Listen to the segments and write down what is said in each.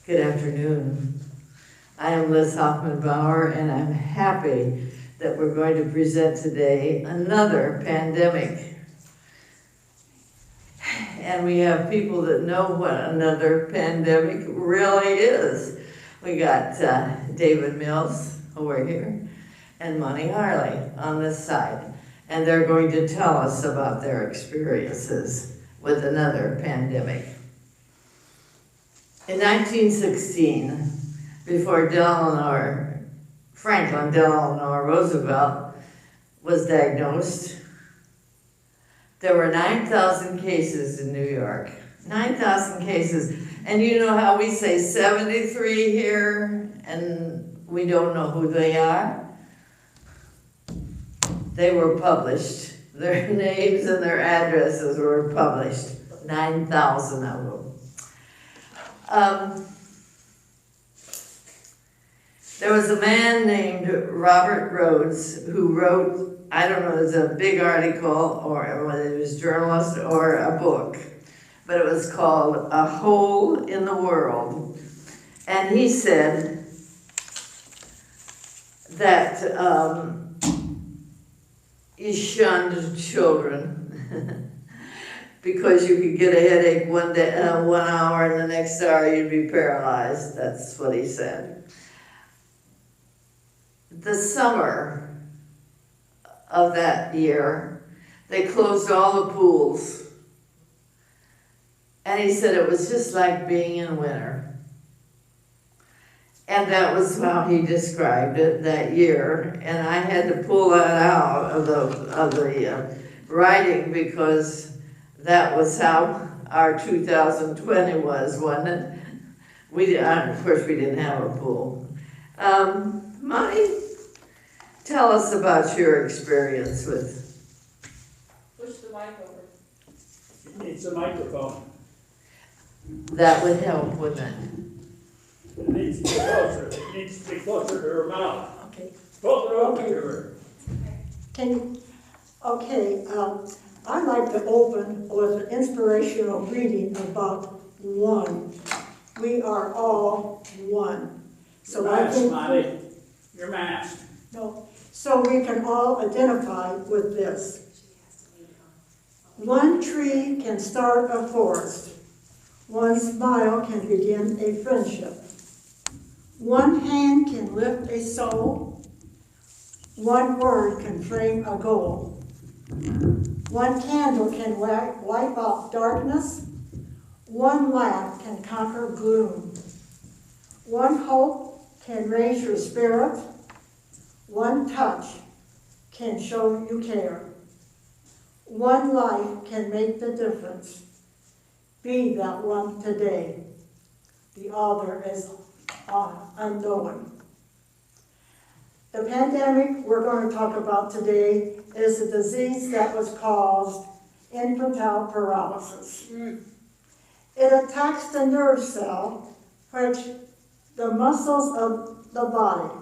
Good afternoon. I am Liz Hoffman-Bauer, and I'm happy that we're going to present today another pandemic. And we have people that know what another pandemic really is. We got David Mills over here and Monty Harley on this side. And they're going to tell us about their experiences with another pandemic. In 1916, before Franklin Delano Roosevelt was diagnosed, there were 9,000 cases in New York. 9,000 cases. And you know how we say 73 here and we don't know who they are? They were published. Their names and their addresses were published. 9,000 of them. There was a man named Robert Rhodes who wrote, I don't know, it was a big article or whether it was a journalist or a book, but it was called A Hole in the World. And he said that he shunned children because you could get a headache one day, 1 hour, and the next hour you'd be paralyzed. That's what he said. The summer of that year, they closed all the pools. And he said it was just like being in winter. And that was how he described it that year. And I had to pull that out of the writing because that was how our 2020 was, wasn't it? Of course, we didn't have a pool. Monty, tell us about your experience with. Push the mic over. It needs a microphone. That would help, wouldn't it? It needs to be closer. It needs to be closer to her mouth. Okay. Closer over to her. I'd like to open with an inspirational reading about one. We are all one. Your mask, Monty. Your mask. No, so we can all identify with this. One tree can start a forest. One smile can begin a friendship. One hand can lift a soul. One word can frame a goal. One candle can wipe out darkness. One laugh can conquer gloom. One hope can raise your spirit. One touch can show you care. One life can make the difference. Be that one today. The other is unknown. The pandemic we're going to talk about today is a disease that was caused infantile paralysis. It attacks the nerve cell, which the muscles of the body.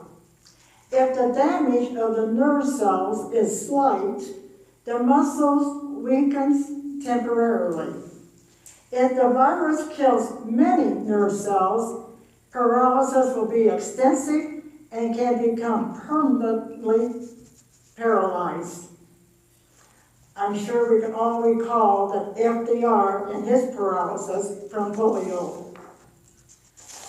If the damage of the nerve cells is slight, the muscles weakens temporarily. If the virus kills many nerve cells, paralysis will be extensive and can become permanently paralyzed. I'm sure we can all recall that FDR and his paralysis from polio.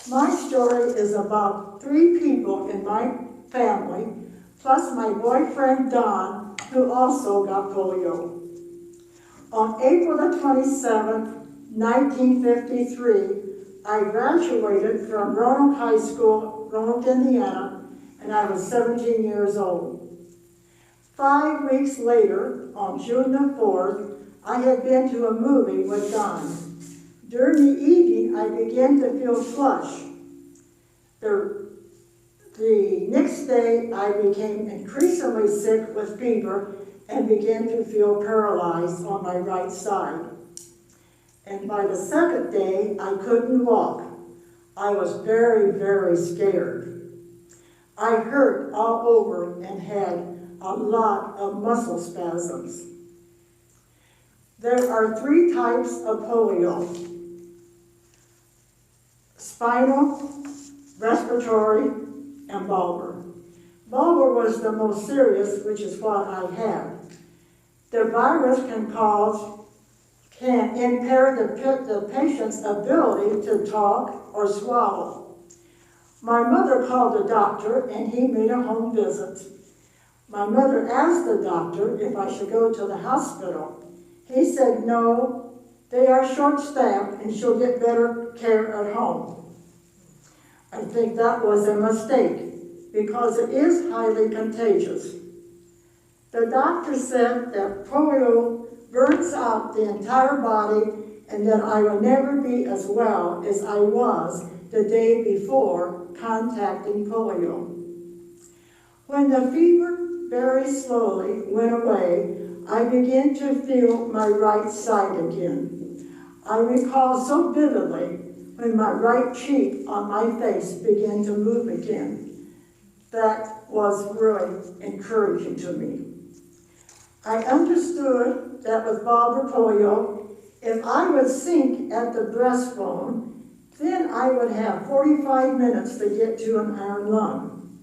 My story is about 3 people in my family, plus my boyfriend Don, who also got polio. On April the 27th, 1953, I graduated from Roanoke High School, Roanoke, Indiana, and I was 17 years old. 5 weeks later, on June the 4th, I had been to a movie with Don. During the evening, I began to feel flush. The next day, I became increasingly sick with fever and began to feel paralyzed on my right side. And by the second day, I couldn't walk. I was very, very scared. I hurt all over and had a lot of muscle spasms. There are 3 types of polio. spinal, respiratory, and bulbar. Bulbar was the most serious, which is what I had. The virus can impair the patient's ability to talk or swallow. My mother called the doctor and he made a home visit. My mother asked the doctor if I should go to the hospital. He said, no, they are short-staffed and she'll get better care at home. I think that was a mistake because it is highly contagious. The doctor said that polio burns out the entire body and that I would never be as well as I was the day before contacting polio. When the fever very slowly went away, I began to feel my right side again. I recall so vividly when my right cheek on my face began to move again. That was really encouraging to me. I understood that with bulbar polio, if I would sink at the breastbone, then I would have 45 minutes to get to an iron lung.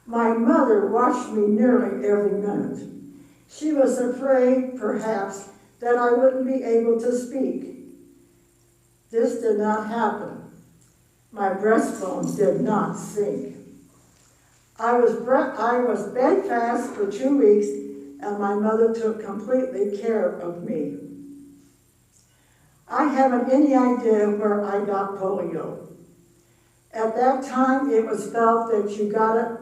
My mother watched me nearly every minute. She was afraid, perhaps, that I wouldn't be able to speak. This did not happen. My breastbone did not sink. I was bedfast for 2 weeks, and my mother took completely care of me. I haven't any idea where I got polio. At that time, it was felt that you got it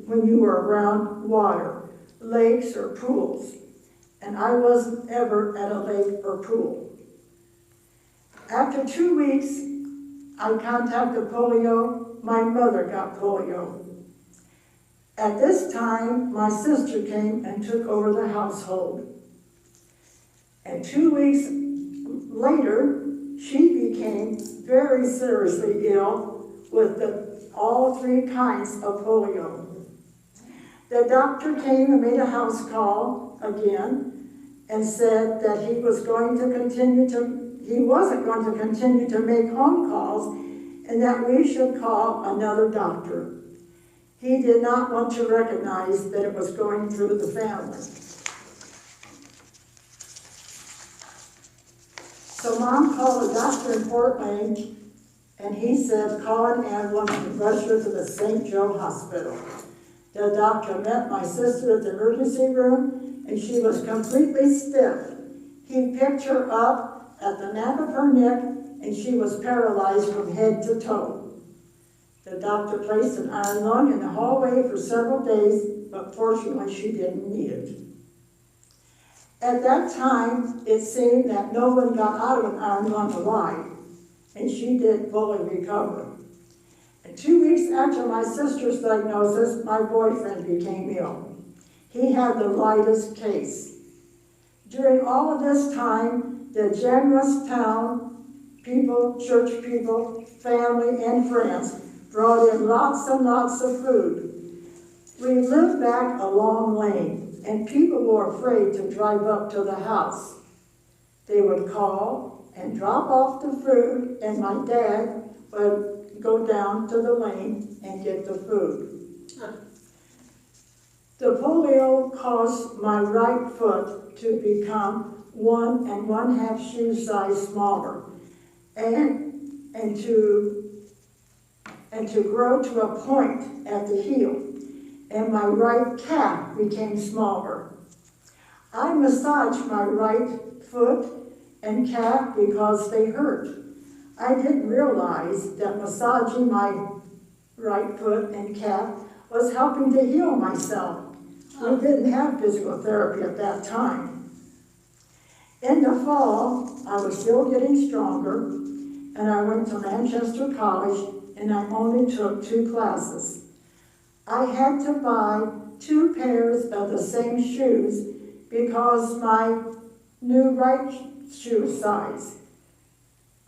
when you were around water, lakes or pools, and I wasn't ever at a lake or pool. After 2 weeks, I contacted polio. My mother got polio. At this time, my sister came and took over the household. And 2 weeks later, she became very seriously ill with all 3 kinds of polio. The doctor came and made a house call again and said that he wasn't going to continue to make home calls and that we should call another doctor. He did not want to recognize that it was going through the family. So Mom called a doctor in Fort Wayne, and he said, call an ambulance and rush her to the St. Joe Hospital. The doctor met my sister at the emergency room, and she was completely stiff. He picked her up at the nape of her neck, and she was paralyzed from head to toe. The doctor placed an iron lung in the hallway for several days, but fortunately she didn't need it. At that time, it seemed that no one got out of an iron lung alive, and she did fully recover. And 2 weeks after my sister's diagnosis, my boyfriend became ill. He had the lightest case. During all of this time, the generous town people, church people, family, and friends brought in lots and lots of food. We lived back a long lane, and people were afraid to drive up to the house. They would call and drop off the food, and my dad would go down to the lane and get the food. The polio caused my right foot to become 1 1/2 shoe size smaller, and to grow to a point at the heel, and my right calf became smaller. I massaged my right foot and calf because they hurt. I didn't realize that massaging my right foot and calf was helping to heal myself. We didn't have physical therapy at that time. In the fall, I was still getting stronger, and I went to Manchester College, and I only took 2 classes. I had to buy 2 pairs of the same shoes because my new right shoe size.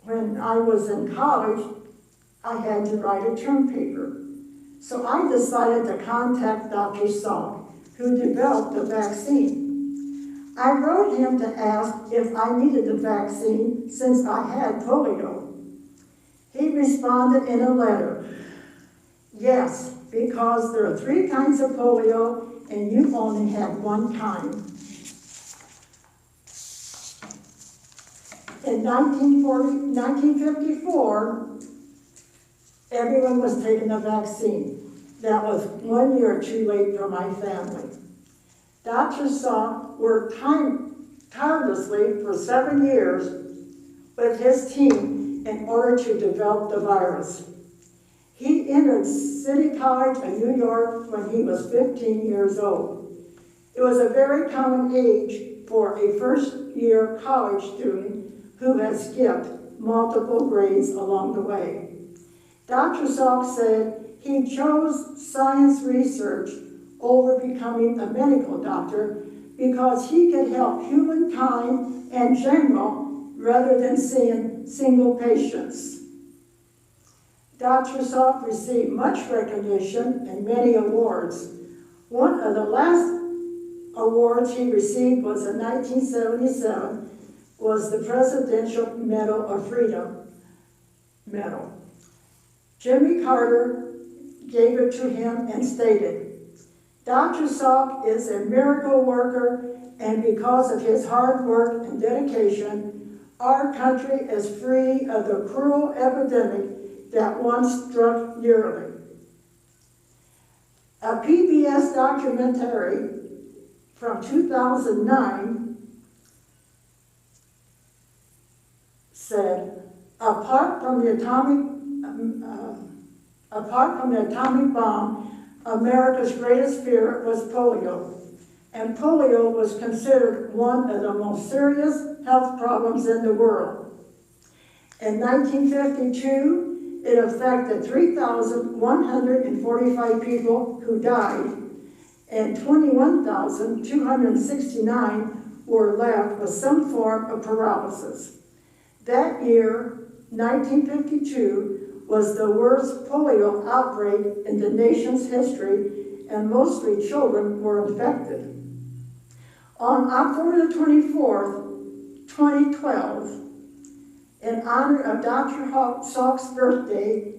When I was in college, I had to write a term paper. So I decided to contact Dr. Salk, who developed the vaccine. I wrote him to ask if I needed the vaccine since I had polio. He responded in a letter, "Yes, because there are 3 kinds of polio and you only have 1 kind." In 1954, everyone was taking the vaccine. That was 1 year too late for my family. Dr. Salk worked tirelessly for 7 years with his team in order to develop the virus. He entered City College in New York when he was 15 years old. It was a very common age for a first-year college student who had skipped multiple grades along the way. Dr. Salk said he chose science research over becoming a medical doctor because he could help humankind in general rather than seeing single patients. Dr. Salk received much recognition and many awards. One of the last awards he received was in 1977, was the Presidential Medal of Freedom medal. Jimmy Carter gave it to him and stated, "Dr. Salk is a miracle worker, and because of his hard work and dedication, our country is free of the cruel epidemic that once struck yearly." A PBS documentary from 2009 said, apart from the atomic bomb, America's greatest fear was polio. And polio was considered one of the most serious health problems in the world. In 1952, it affected 3,145 people who died, and 21,269 were left with some form of paralysis. That year, 1952, was the worst polio outbreak in the nation's history, and mostly children were infected. On October 24th, 2012, in honor of Dr. Salk's birthday,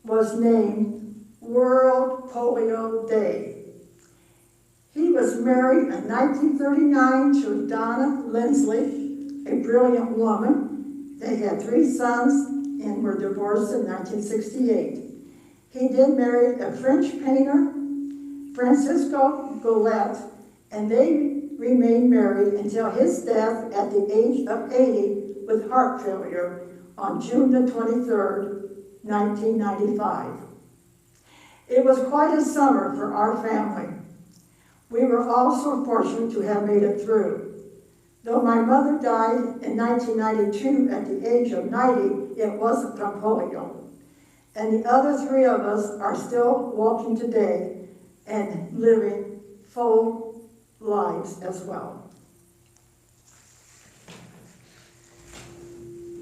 was named World Polio Day. He was married in 1939 to Donna Lindsley, a brilliant woman. They had 3 sons and were divorced in 1968. He then married a French painter, Francisco Golette, and they remained married until his death at the age of 80 with heart failure on June the 23rd, 1995. It was quite a summer for our family. We were also fortunate to have made it through. Though my mother died in 1992 at the age of 90, it wasn't from polio. And the other 3 of us are still walking today and living full lives as well.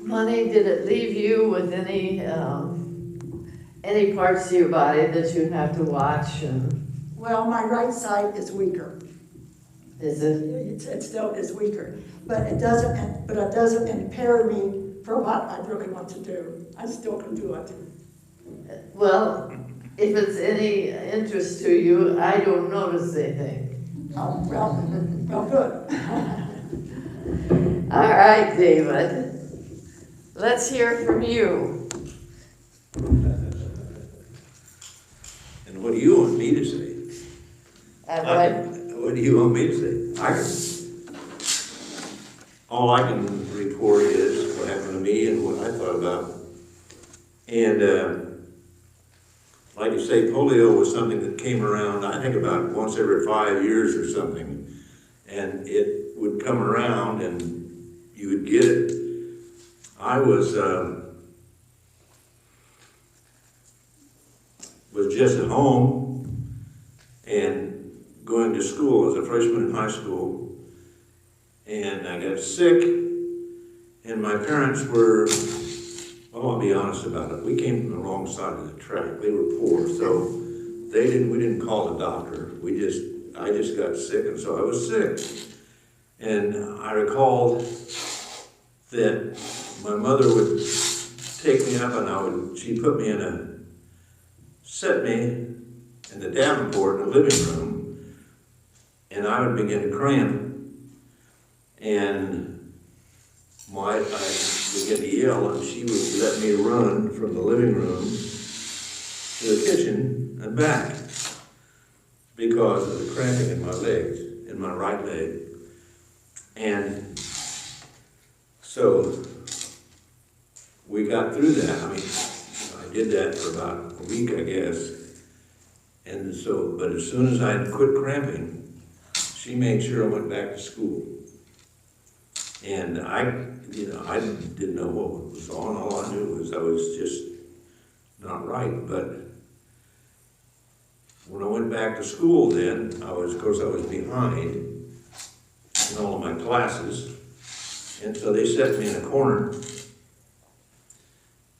Money, did it leave you with any parts of your body that you have to watch? And Well, my right side is weaker. is it? It still is weaker, but it doesn't impair me for what I really want to do. I still can do it. Well, if it's any interest to you, I don't notice anything. Oh, well, good. All right, David. Let's hear from you. And what do you want me to say? What do you want me to say? All I can report is what happened to me and what I thought about. And like you say, polio was something that came around, I think about once every 5 years or something. And it would come around and you would get it. I was just at home and going to school as a freshman in high school, and I got sick, and my parents were, well, I'll be honest about it, we came from the wrong side of the track. They were poor, so we didn't call the doctor. I just got sick, and so I was sick. And I recalled that my mother would take me up and she'd put me set me in the Davenport in the living room, and I would begin to cramp. And I began to yell, and she would let me run from the living room to the kitchen and back because of the cramping in my legs, in my right leg. And so we got through that. I mean, I did that for about a week, I guess. And so, but as soon as I quit cramping, she made sure I went back to school. And I didn't know what was on. All I knew was I was just not right. But when I went back to school then, of course I was behind in all of my classes. And so they set me in a corner.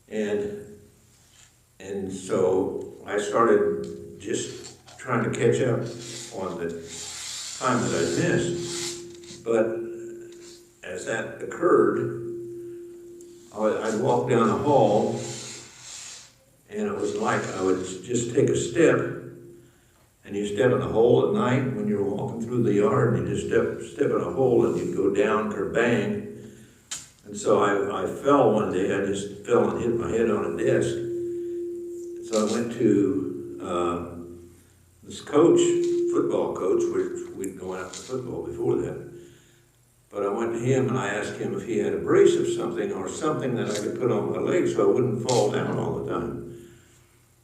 And so I started just trying to catch up on the time that I missed. But as that occurred, I'd walk down the hall, and it was like I would just take a step, and you step in the hole at night when you're walking through the yard, and you just step in a hole, and you'd go down, kerbang. And so I fell one day. I just fell and hit my head on a desk. So I went to this football coach, which we'd gone out to football before that. But I went to him and I asked him if he had a brace of something or something that I could put on my leg so I wouldn't fall down all the time.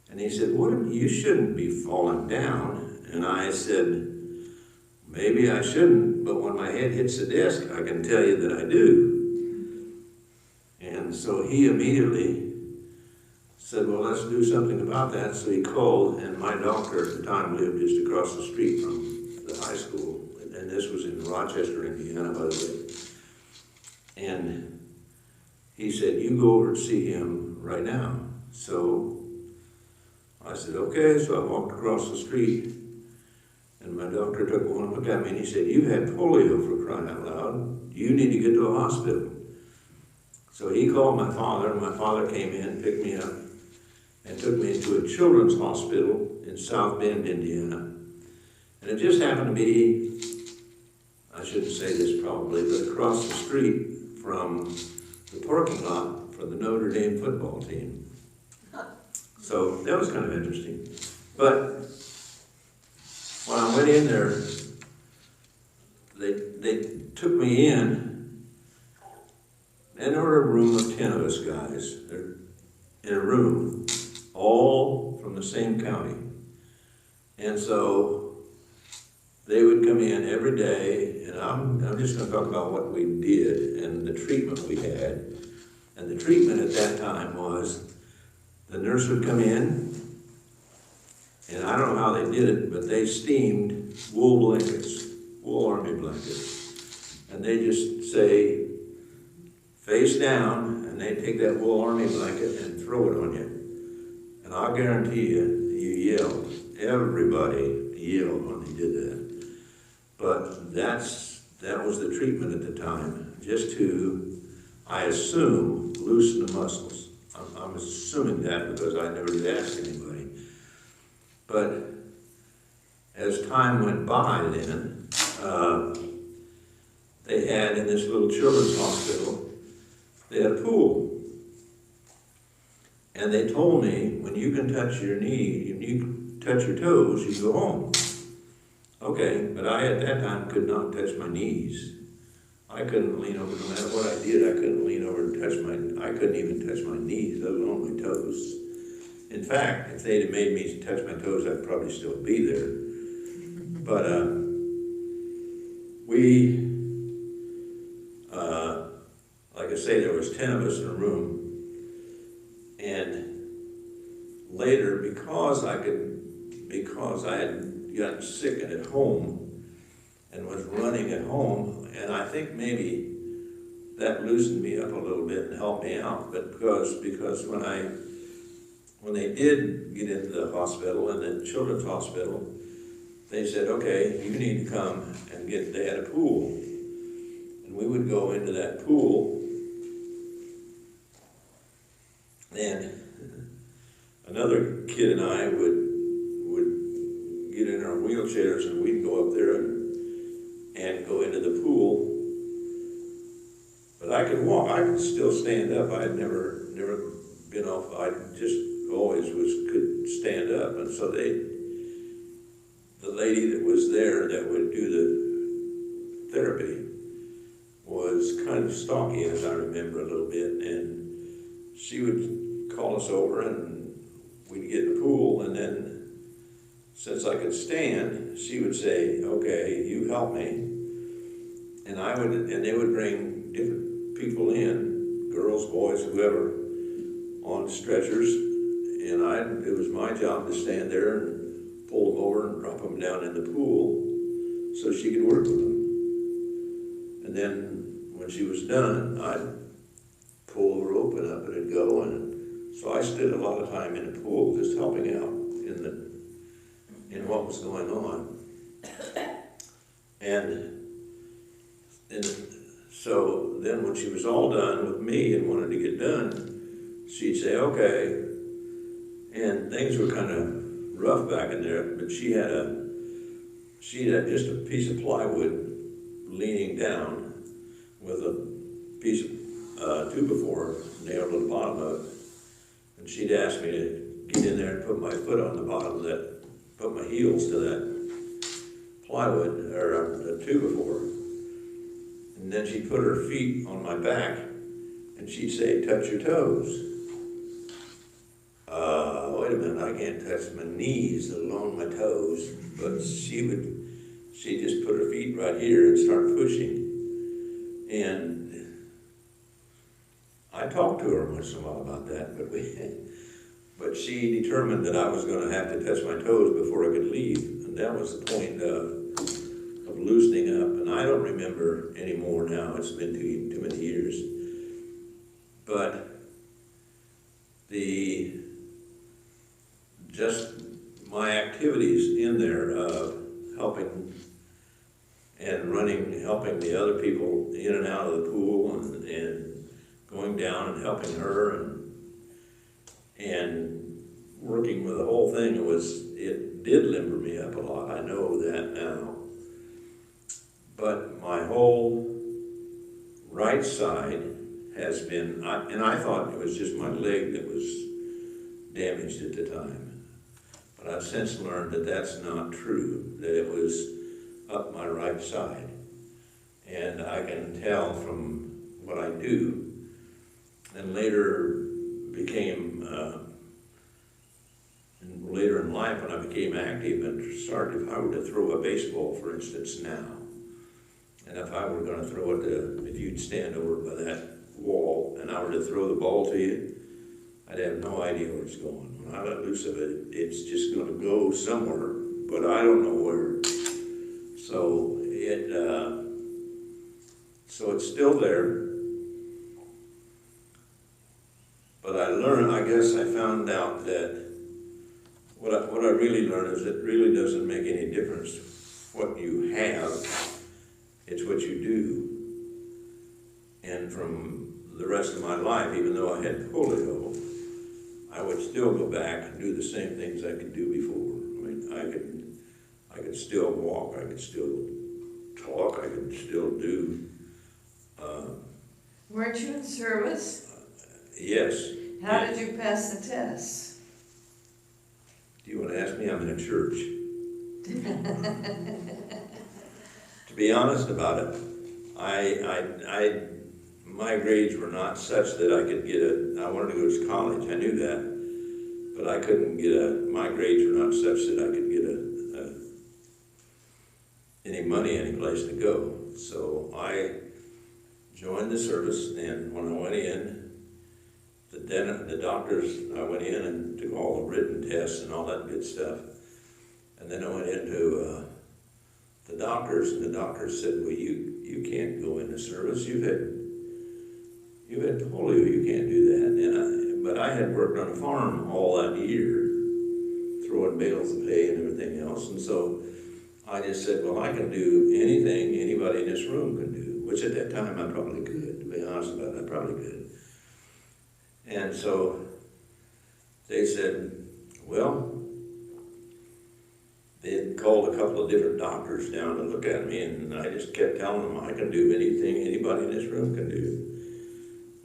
And he said, you shouldn't be falling down. And I said, maybe I shouldn't, but when my head hits the desk, I can tell you that I do. And so he immediately said, well, let's do something about that. So he called, and my doctor at the time lived just across the street from the high school. And this was in Rochester, Indiana, by the way. And he said, you go over and see him right now. So I said, okay. So I walked across the street, and my doctor took one look at me, and he said, you've had polio, for crying out loud. You need to get to a hospital. So he called my father, and my father came in, picked me up, and took me into a children's hospital in South Bend, Indiana. And it just happened to be, I shouldn't say this probably, but across the street from the parking lot for the Notre Dame football team. So that was kind of interesting. But when I went in there, they took me in, and there were a room of 10 of us guys. They're in a room, all from the same county. And so they would come in every day, and I'm just going to talk about what we did and the treatment we had. And the treatment at that time was the nurse would come in, and I don't know how they did it, but they steamed wool blankets, wool army blankets. And they just say, face down, and they take that wool army blanket and throw it on you. And I'll guarantee you yelled. Everybody yelled when they did that. But that was the treatment at the time, just to, I assume, loosen the muscles. I'm assuming that because I never did ask anybody. But as time went by then, they had in this little children's hospital, they had a pool. And they told me, when you can touch your knee, when you can touch your toes, you go home. Okay, but I at that time could not touch my knees. I couldn't lean over, no matter what I did, I couldn't lean over and I couldn't even touch my knees, let alone my toes. In fact, if they'd have made me touch my toes, I'd probably still be there. But like I say, there was 10 of us in a room. And later, because I had gotten sick and at home and was running at home, and I think maybe that loosened me up a little bit and helped me out. But because when they did get into the hospital, in the children's hospital, they said, okay, you need to come and they had a pool. And we would go into that pool, And another kid and I would get in our wheelchairs and we'd go up there and go into the pool. But I could walk, I could still stand up. I had never been off, I just always could stand up. And so the lady that was there that would do the therapy was kind of stalky, as I remember a little bit, and she would call us over and we'd get in the pool, and then since I could stand, she would say, okay, you help me. And they would bring different people in, girls, boys, whoever, on stretchers, and it was my job to stand there and pull them over and drop them down in the pool so she could work with them. And then when she was done, I'd pull the rope and up it'd go, and so I stood a lot of time in the pool just helping out in what was going on. And so then when she was all done with me and wanted to get done, she'd say, okay. And things were kind of rough back in there, but she had just a piece of plywood leaning down with a piece of 2x4 nailed to the bottom of it. And she'd ask me to get in there and put my foot on the bottom of that, put my heels to that plywood, or a 2x4. And then she'd put her feet on my back and she'd say, touch your toes. Wait a minute, I can't touch my knees, let alone my toes. But she'd just put her feet right here and start pushing. And I talked to her once in a while about that, but she determined that I was going to have to touch my toes before I could leave. And that was the point of loosening up. And I don't remember anymore now, it's been too many years. But just my activities in there of helping and running, helping the other people in and out of the pool, and going down and helping her and working with the whole thing, it did limber me up a lot. I know that now. But my whole right side has been, and I thought it was just my leg that was damaged at the time. But I've since learned that that's not true, that it was up my right side. And I can tell from what I do, and later in life when I became active and started, if I were to throw a baseball, for instance, now, and if I were going to throw it, if you'd stand over by that wall and I were to throw the ball to you, I'd have no idea where it's going. When I let loose of it, it's just going to go somewhere, but I don't know where. So it's still there. But I guess I found out that what I really learned is it really doesn't make any difference what you have, it's what you do. And from the rest of my life, even though I had polio, I would still go back and do the same things I could do before. I mean, I could still walk, I could still talk, I could still do. Weren't you in service? Yes. How did you pass the test? Do you want to ask me? I'm in a church. To be honest about it, my grades were not such that I could get I wanted to go to college, I knew that, but I couldn't my grades were not such that I could get any money, any place to go. So I joined the service, and when I went in, the doctors, I went in and took all the written tests and all that good stuff. And then I went into the doctors, and the doctors said, well, you can't go into service. You've had polio, you can't do that. But I had worked on a farm all that year, throwing bales of hay and everything else. And so I just said, well, I can do anything anybody in this room can do, which at that time I probably could, to be honest about it, I probably could. And so they said, well, they had called a couple of different doctors down to look at me, and I just kept telling them I can do anything anybody in this room can do.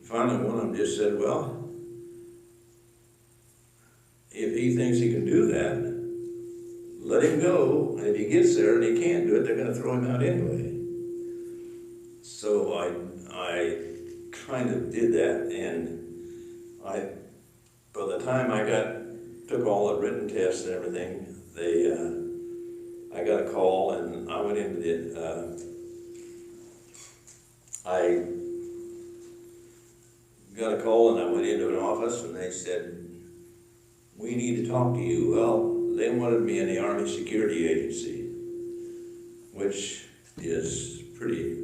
Finally, one of them just said, well, if he thinks he can do that, let him go, and if he gets there and he can't do it, they're gonna throw him out anyway. So I kind of did that, and by the time I took all the written tests and everything, I got a call, and I went into I got a call, and I went into an office, and they said, we need to talk to you. Well, they wanted me in the Army Security Agency, which is pretty,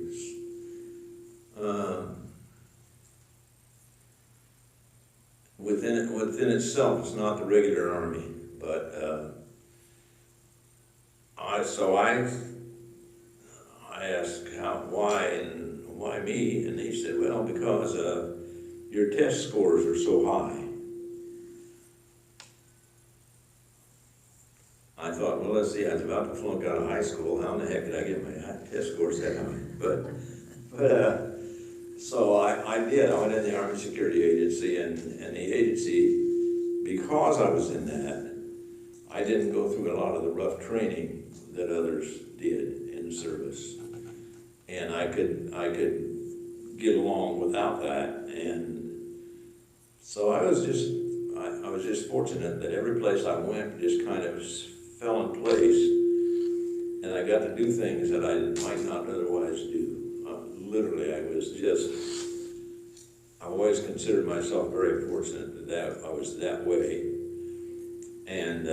within itself, it's not the regular Army, but, I asked why me, and he said, well, because, your test scores are so high. I thought, well, let's see, I was about to flunk out of high school. How in the heck did I get my test scores that high? So I did. I went in the Army Security Agency, and the agency, because I was in that, I didn't go through a lot of the rough training that others did in the service. And I could get along without that. And so I was just fortunate that every place I went just kind of fell in place, and I got to do things that I might not otherwise do. Literally, I've always considered myself very fortunate that I was that way. And,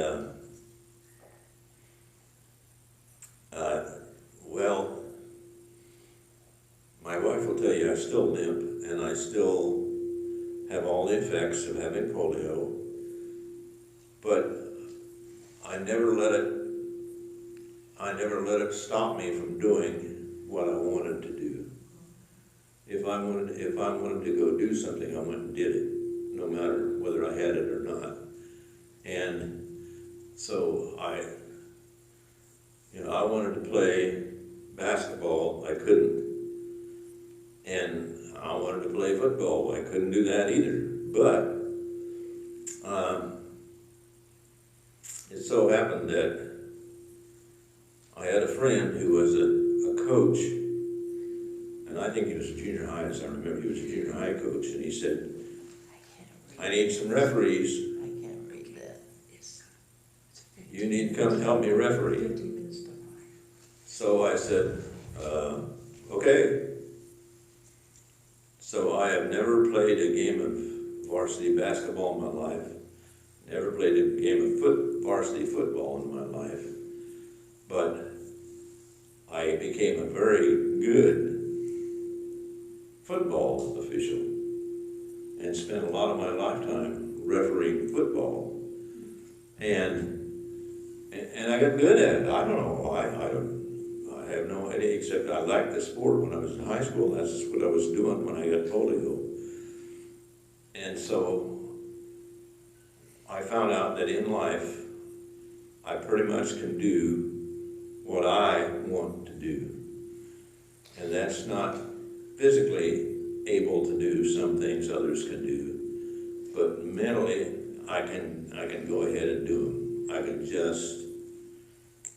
well, my wife will tell you I still limp, and I still have all the effects of having polio, but I never let it stop me from doing what I wanted to do. If I wanted to go do something, I went and did it, no matter whether I had it or not. And so I wanted to play basketball, I couldn't. And I wanted to play football, I couldn't do that either. But it so happened that I had a friend who was a coach, and I think he was a junior high, as I remember, he was a junior high coach, and he said, I need some referees. I can't read that. You need to come help me referee. So I said, okay. So I have never played a game of varsity basketball in my life, never played a game of varsity football in my life, but I became a very good football official and spent a lot of my lifetime refereeing football. And I got good at it. I don't know why. I have no idea, except I liked the sport when I was in high school. That's what I was doing when I got polio. And so I found out that in life, I pretty much can do what I want to do. And that's not physically able to do some things others can do, but mentally, I can go ahead and do them. I can just,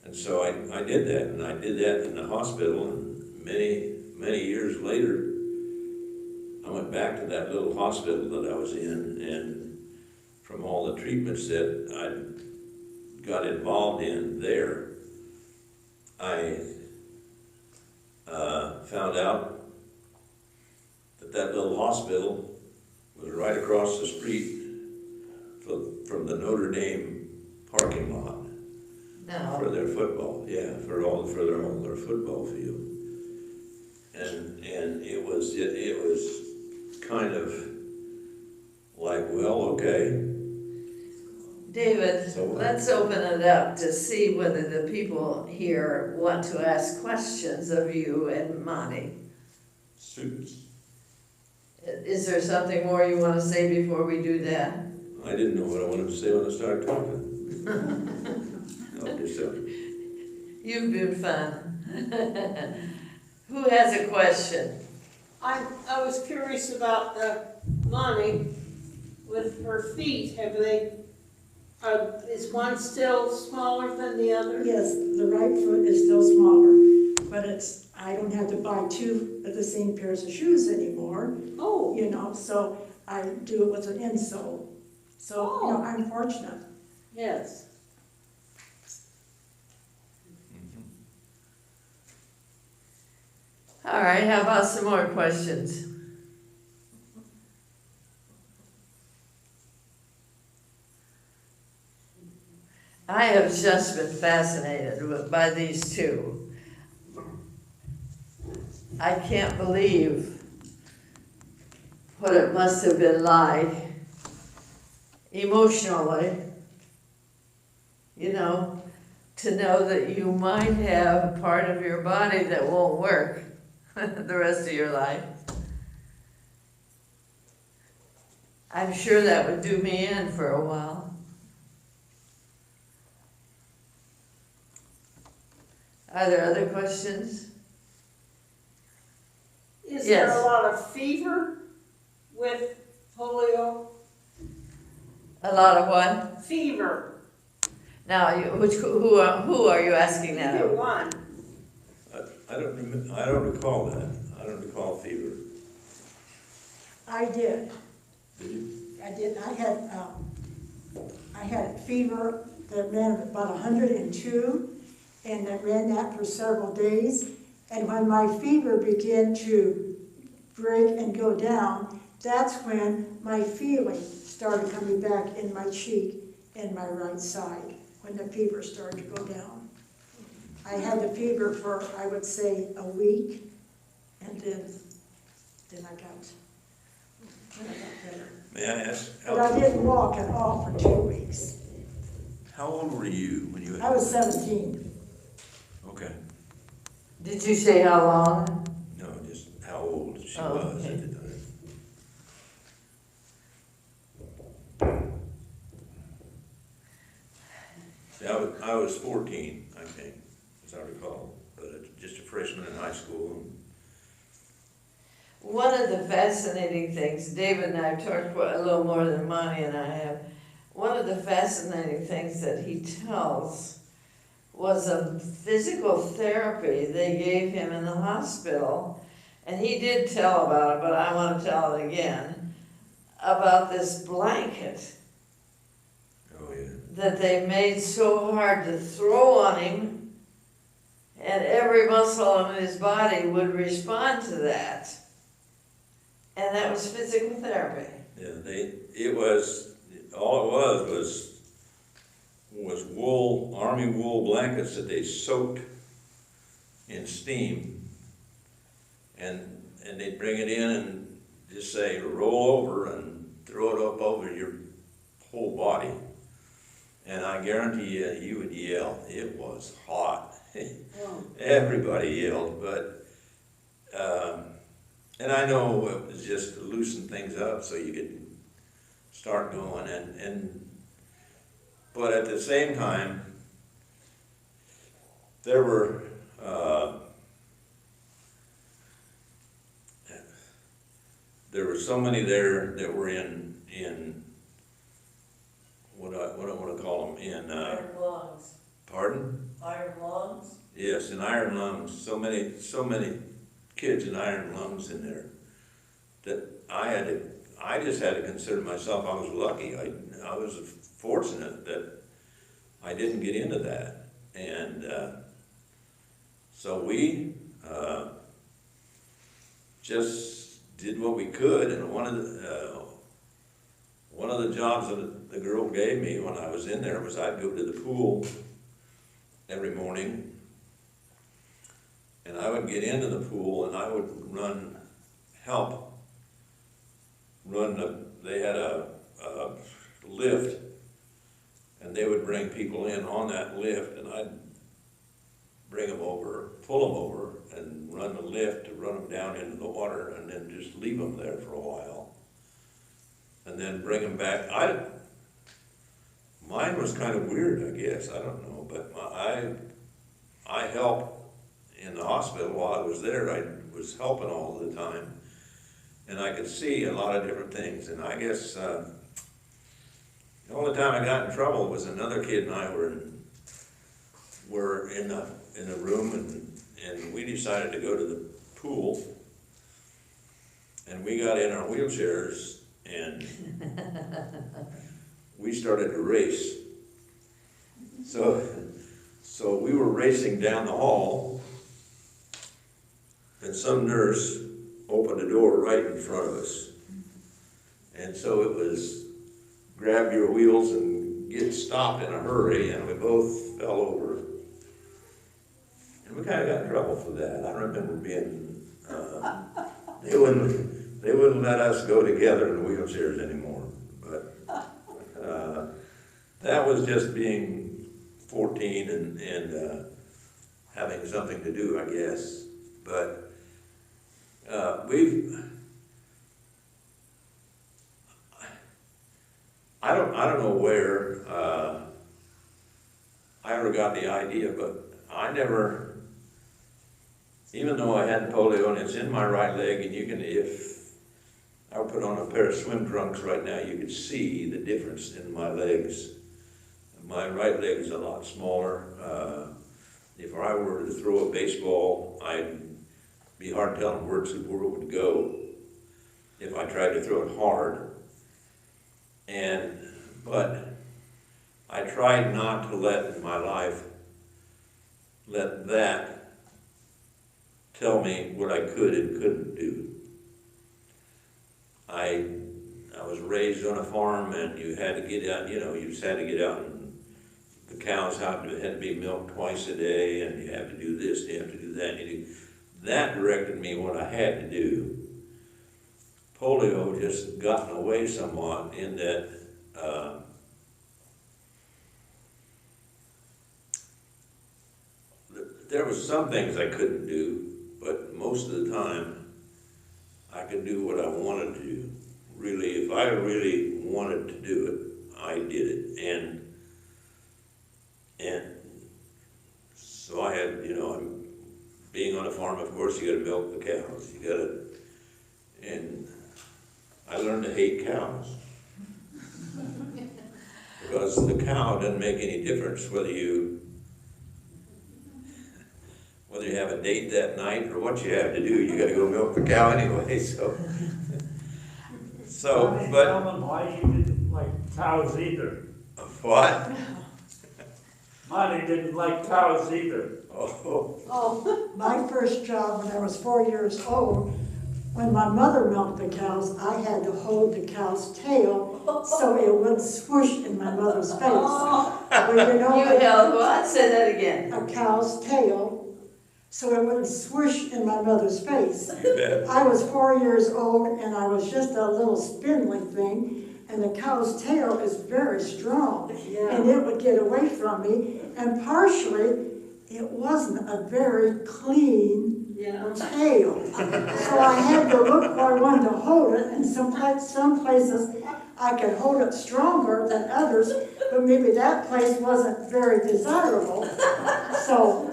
and so I did that, and I did that in the hospital, and many years later, I went back to that little hospital that I was in, and from all the treatments that I got involved in there, I found out that little hospital was right across the street from the Notre Dame parking lot. No. For their football, yeah, for all their football field. And it was kind of like, well, okay. David, So, let's open it up to see whether the people here want to ask questions of you and Monty. Suits. Is there something more you want to say before we do that? I didn't know what I wanted to say when I started talking. No, just You've been fun. Who has a question? I was curious about the money with her feet. Have they, is one still smaller than the other? Yes, the right foot is still smaller, but I don't have to buy two of the same pairs of shoes anymore, Oh, you know, so I do it with an insole. So, you know, I'm fortunate. yes. All right, how about some more questions? I have just been fascinated by these two. I can't believe what it must have been like emotionally, you know, to know that you might have a part of your body that won't work the rest of your life. I'm sure that would do me in for a while. Are there other questions? Is there Yes. a lot of fever with polio? Uh, A lot of what? Fever, Now, who are you asking that either of? one. I don't recall that. I don't recall fever. I did. Did you? I did. I had fever that ran about 102, and that ran that for several days. And when my fever began to break and go down, that's when my feeling started coming back in my cheek and my right side, when the fever started to go down. I had the fever for, I would say, a week, and then I got better. May I ask, But I didn't walk at all for 2 weeks. how old were you when you had? I was 17. Okay. Did you say how long? No, just how old she Oh, was okay. at the time. See, I was 14, I think, as I recall, but just a freshman in high school. One of the fascinating things, David and I have talked about a little more than Monty and I have, one of the fascinating things that he tells was a physical therapy they gave him in the hospital. And he did tell about it, but I want to tell it again, about this blanket Oh, yeah. that they made so hard to throw on him, and every muscle in his body would respond to that. And that was physical therapy. Yeah, all it was wool, army wool blankets that they soaked in steam. And they'd bring it in and just say, roll over and throw it up over your whole body. And I guarantee you would yell. It was hot. Everybody yelled, but, and I know it was just to loosen things up so you could start going, but at the same time, there were, so many there that were in what I want to call them, Iron lungs. pardon? Iron lungs? Yes, in iron lungs, so many kids in iron lungs in there, that I just had to consider myself, I was lucky, I was fortunate that I didn't get into that, and so we just did what we could, and one of the jobs that the girl gave me when I was in there was I'd go to the pool every morning, and I would get into the pool and I would they had a lift, and they would bring people in on that lift, and I'd bring them over, pull them over, and run the lift to run them down into the water, and then just leave them there for a while, and then bring them back. Mine was kind of weird, I guess, I don't know, but I helped in the hospital while I was there. I was helping all the time, and I could see a lot of different things, and I guess, the only time I got in trouble was another kid and I were in the room, and we decided to go to the pool, and we got in our wheelchairs, and we started to race. So we were racing down the hall, and some nurse opened a door right in front of us. And so it was grab your wheels and get stopped in a hurry, and we both fell over. And we kind of got in trouble for that. I remember being, they wouldn't let us go together in wheelchairs anymore. But that was just being 14 and having something to do, I guess. But I don't know where I ever got the idea, but I never, even though I had polio and it's in my right leg, and you can, if I put on a pair of swim trunks right now, you could see the difference in my legs. My right leg is a lot smaller. If I were to throw a baseball, I'd be hard telling where it would go if I tried to throw it hard. But I tried not to let in my life, let that tell me what I could and couldn't do. I was raised on a farm, and you had to get out, you just had to get out, and the cows had to be milked twice a day, and you have to do this, you have to do that. That directed me what I had to do. Polio just gotten away somewhat in that there was some things I couldn't do, but most of the time I could do what I wanted to do. Really, if I really wanted to do it, I did it. And so I had, being on a farm, of course, you gotta milk the cows, and I learned to hate cows. Because the cow doesn't make any difference whether you have a date that night or what you have to do, you gotta go milk the cow anyway, so. But. Tell them why you didn't like cows either. What? Monty didn't like cows either. Oh, my first job when I was 4 years old, when my mother milked the cows, I had to hold the cow's tail so it wouldn't swoosh in my mother's face. Well, You held what? Say that again. a cow's tail so it wouldn't swoosh in my mother's face. You bet. I was 4 years old, and I was just a little spindly thing, and the cow's tail is very strong, and it would get away from me, and partially it wasn't a very clean tail. So I had to look where I wanted to hold it, and some places I could hold it stronger than others, but maybe that place wasn't very desirable. So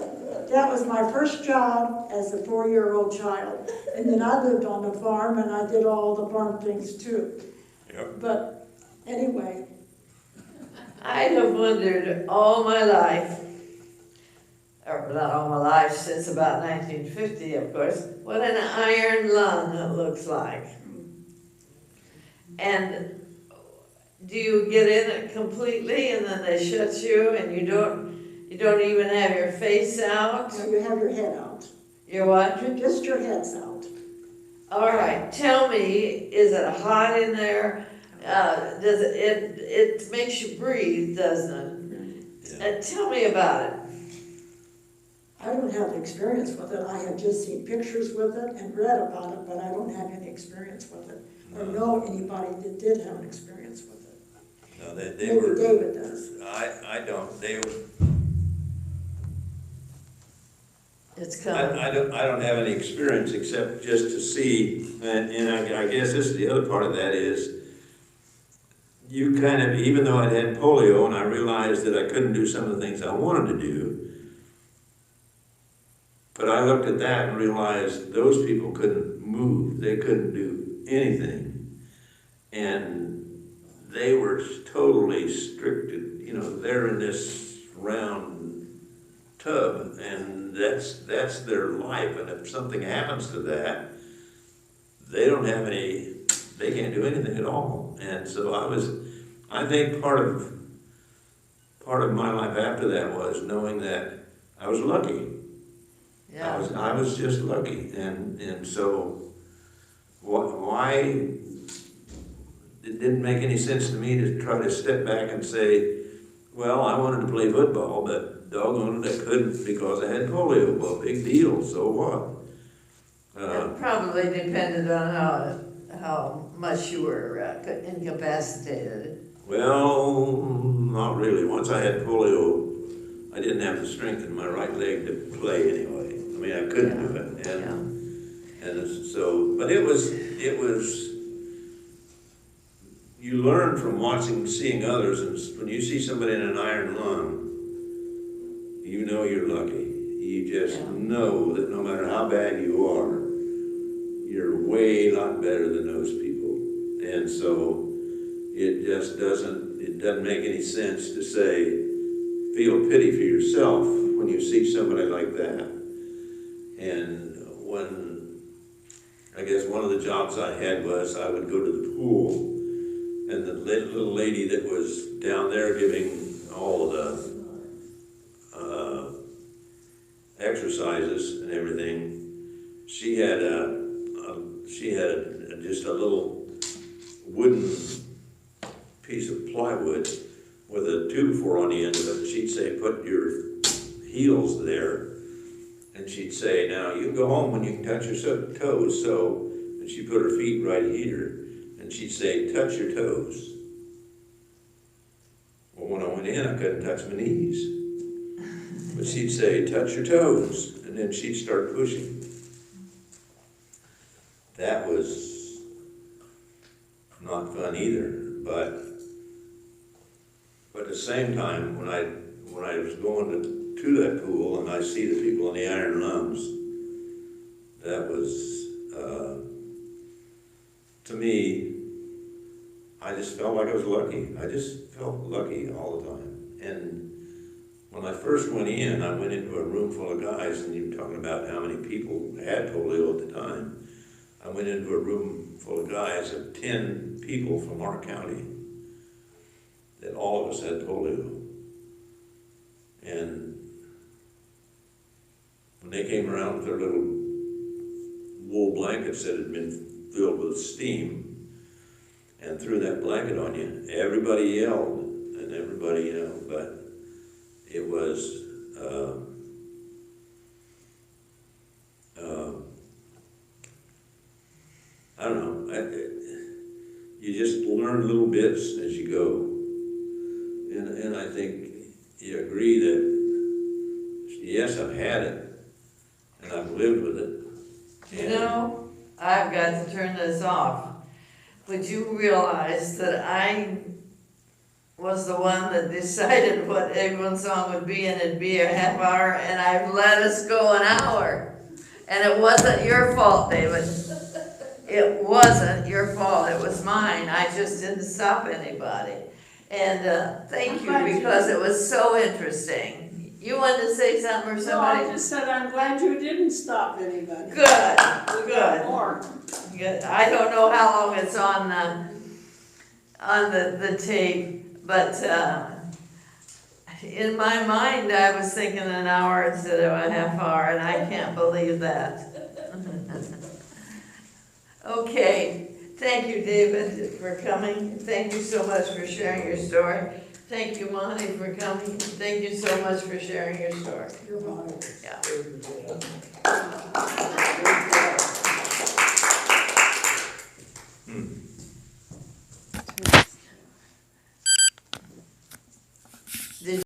that was my first job as a 4-year-old child. And then I lived on the farm, and I did all the farm things too. Yep. But anyway. I have wondered all my life, or not all my life, since about 1950, of course, what an iron lung looks like. And do you get in it completely and then they shut you and you don't even have your face out? So you have your head out. Your what? Just your head's out. All right, tell me, is it hot in there? Does it makes you breathe, doesn't it? Tell me about it. I don't have experience with it. I have just seen pictures with it and read about it, but I don't have any experience with it. Or know anybody that did have an experience with it. No, they Maybe were. David does. I don't. They were. It's coming. I don't have any experience except just to see, and I guess this is the other part of that is, you kind of, even though I'd had polio and I realized that I couldn't do some of the things I wanted to do, but I looked at that and realized those people couldn't move, they couldn't do anything. And they were totally restricted, you know, they're in this round tub and that's their life. And if something happens to that, they don't have any, they can't do anything at all. And so I think part of my life after that was knowing that I was lucky. Yeah. I was just lucky, and so why it didn't make any sense to me to try to step back and say, well, I wanted to play football, but doggone it, I couldn't because I had polio. Well, big deal, so what? It probably depended on how much you were incapacitated. Well, not really. Once I had polio, I didn't have the strength in my right leg to play anyway. I mean, I couldn't do it, and so, but it was, you learn from seeing others, and when you see somebody in an iron lung, you know you're lucky. You just know that no matter how bad you are, you're way lot better than those people, and so it just doesn't make any sense to say, feel pity for yourself when you see somebody like that. And I guess one of the jobs I had was I would go to the pool, and the little lady that was down there giving all the exercises and everything, she had just a little wooden piece of plywood with a tube for on the end of it. She'd say, put your heels there. And she'd say, now you can go home when you can touch your toes. So, and she put her feet right here. And she'd say, touch your toes. Well, when I went in, I couldn't touch my knees. But she'd say, touch your toes. And then she'd start pushing. That was not fun either. But at the same time, when I was going to that pool and I see the people in the iron lungs, that was, to me, I just felt like I was lucky. I just felt lucky all the time. And when I first went in, I went into a room full of guys, and you were talking about how many people had polio at the time. I went into a room full of guys of 10 people from our county that all of us had polio. And when they came around with their little wool blankets that had been filled with steam and threw that blanket on you, everybody yelled, and everybody, you know, but it was, I don't know, you just learn little bits as you go. And I think you agree that, yes, I've had it, and I've lived with it. You know, I've got to turn this off. But you realize that I was the one that decided what Evensong would be, and it'd be a half hour, and I've let us go an hour. And it wasn't your fault, David. It wasn't your fault, it was mine. I just didn't stop anybody. And thank you, because it was so interesting. You wanted to say something or No, somebody? I just said I'm glad you didn't stop anybody. Good, We got good. more. Good. I don't know how long it's on the tape, but in my mind, I was thinking an hour instead of a half hour, and I can't believe that. Okay, thank you, David, for coming. Thank you so much for sharing your story. Thank you, Monty, for coming. Thank you so much for sharing your story. You're welcome. Yeah.